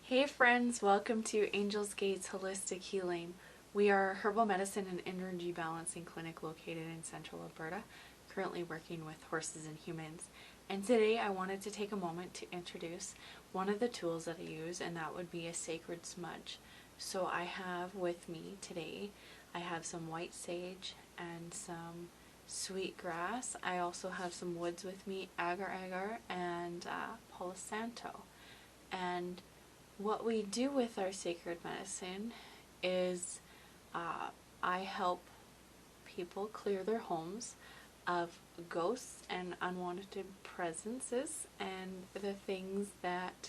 Hey friends, welcome to Angel's Gates Holistic Healing. We are a herbal medicine and energy balancing clinic located in Central Alberta, currently working with horses and humans. And today I wanted to take a moment to introduce one of the tools that I use, and that would be a sacred smudge. So I have with me today, I have some white sage and some sweet grass. I also have some woods with me, agar-agar and Palo Santo. And what we do with our sacred medicine is I help people clear their homes of ghosts and unwanted presences and the things that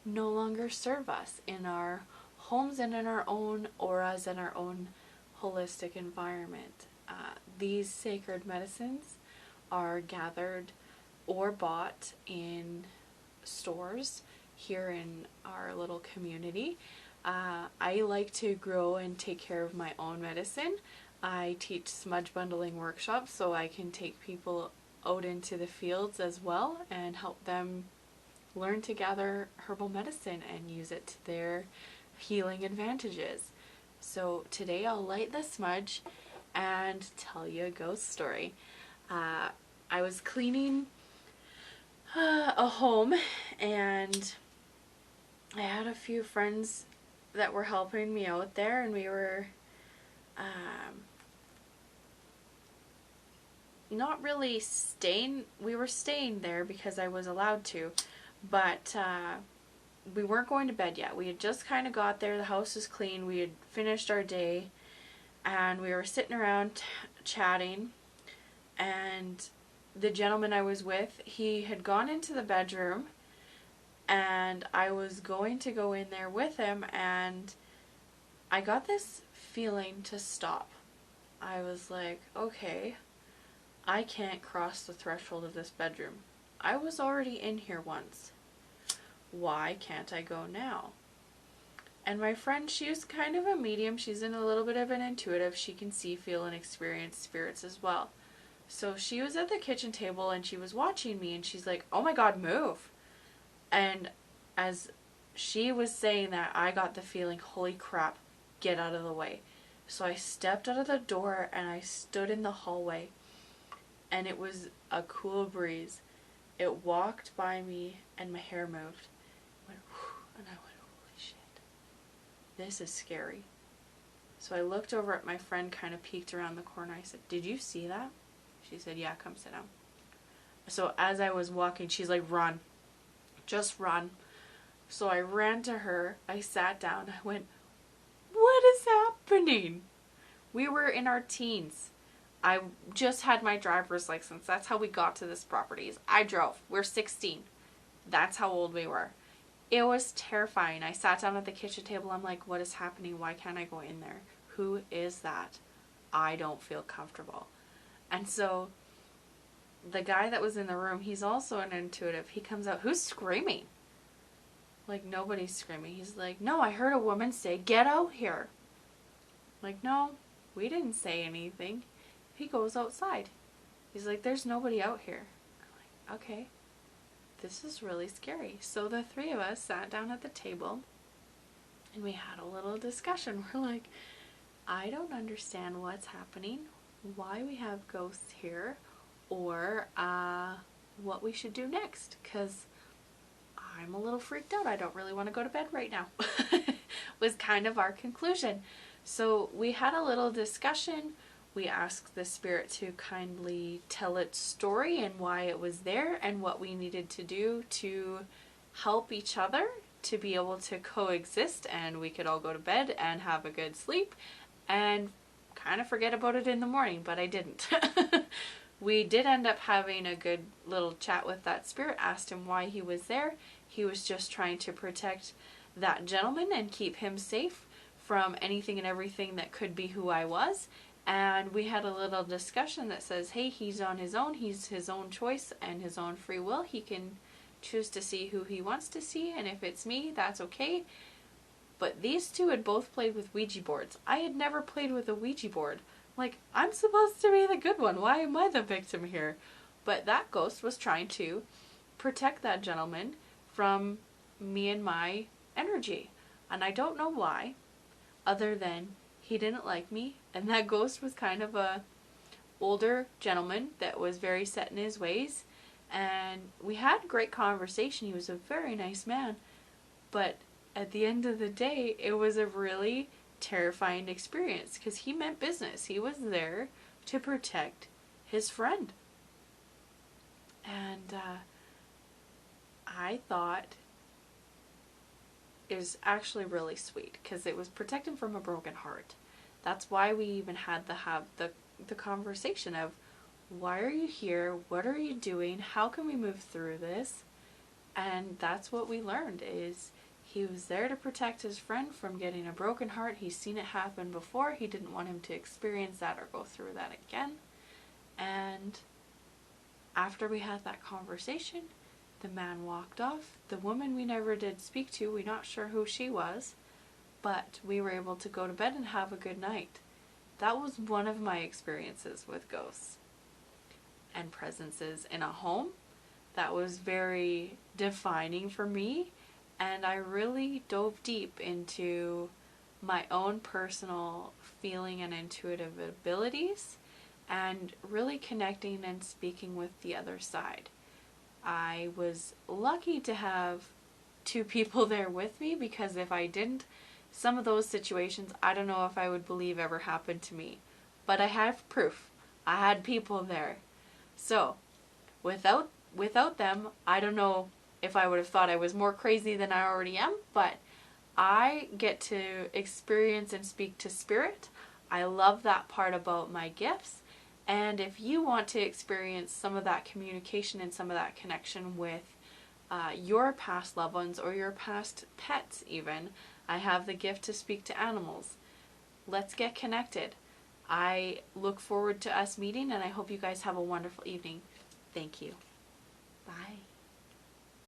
no longer serve us in our homes and in our own auras and our own holistic environment. These sacred medicines are gathered or bought in stores here in our little community. I like to grow and take care of my own medicine. I teach smudge bundling workshops so I can take people out into the fields as well and help them learn to gather herbal medicine and use it to their healing advantages. So today I'll light the smudge and tell you a ghost story. I was cleaning a home and I had a few friends that were helping me out there, and we were not really staying, we were staying there because I was allowed to, but we weren't going to bed yet. We had just kind of got there, the house was clean, we had finished our day, and we were sitting around chatting, and the gentleman I was with, he had gone into the bedroom, and I was going to go in there with him, and I got this feeling to stop. I was like, okay, I can't cross the threshold of this bedroom. I was already in here once. Why can't I go now? And my friend, she was kind of a medium. She's in a little bit of an intuitive. She can see, feel, and experience spirits as well. So she was at the kitchen table and she was watching me, and she's like, oh my God, move. And as she was saying that, I got the feeling, holy crap, get out of the way. So I stepped out of the door and I stood in the hallway, and it was a cool breeze. It walked by me and my hair moved. Went, and I went, holy shit, this is scary. So I looked over at my friend, kind of peeked around the corner. I said, did you see that? She said, yeah, come sit down. So as I was walking, she's like, run. Just run. So I ran to her, I sat down, I went, what is happening? We were in our teens. I just had my driver's license. That's how we got to this property. I drove. We're 16. That's how old we were. It was terrifying. I sat down at the kitchen table. I'm like, what is happening? Why can't I go in there? Who is that? I don't feel comfortable. And so the guy that was in the room, he's also an intuitive. He comes out, who's screaming? Like, nobody's screaming. He's like, no, I heard a woman say, get out here. Like, no, we didn't say anything. He goes outside. He's like, there's nobody out here. I'm like, okay, this is really scary. So the three of us sat down at the table and we had a little discussion. We're like, I don't understand what's happening, why we have ghosts here, or what we should do next, because I'm a little freaked out. I don't really want to go to bed right now. Was kind of our conclusion. So we had a little discussion. We asked the spirit to kindly tell its story and why it was there and what we needed to do to help each other to be able to coexist, and we could all go to bed and have a good sleep and kind of forget about it in the morning, but I didn't. We did end up having a good little chat with that spirit, asked him why he was there. He was just trying to protect that gentleman and keep him safe from anything and everything that could be who I was. And we had a little discussion that says, hey, he's on his own. He's his own choice and his own free will. He can choose to see who he wants to see, and if it's me, that's okay. But these two had both played with Ouija boards. I had never played with a Ouija board. Like, I'm supposed to be the good one. Why am I the victim here? But that ghost was trying to protect that gentleman from me and my energy. energy. And I don't know why, other than he didn't like me, and that ghost was kind of a older gentleman that was very set in his ways, and we had great conversation. He was a very nice man, but at the end of the day, it was a really terrifying experience because he meant business. He was there to protect his friend. And I thought it was actually really sweet because it was protecting from a broken heart. That's why we even had to have the conversation of, why are you here? What are you doing? How can we move through this? And that's what we learned, is he was there to protect his friend from getting a broken heart. He's seen it happen before. He didn't want him to experience that or go through that again. And after we had that conversation, the man walked off. The woman we never did speak to, we're not sure who she was, but we were able to go to bed and have a good night. That was one of my experiences with ghosts and presences in a home. That was very defining for me, and I really dove deep into my own personal feeling and intuitive abilities, and really connecting and speaking with the other side. I was lucky to have two people there with me, because if I didn't, some of those situations I don't know if I would believe ever happened to me. But I have proof. I had people there. So, without them, I don't know if I would have thought I was more crazy than I already am, but I get to experience and speak to spirit. I love that part about my gifts. And if you want to experience some of that communication and some of that connection with your past loved ones or your past pets even, I have the gift to speak to animals. Let's get connected. I look forward to us meeting, and I hope you guys have a wonderful evening. Thank you. Bye.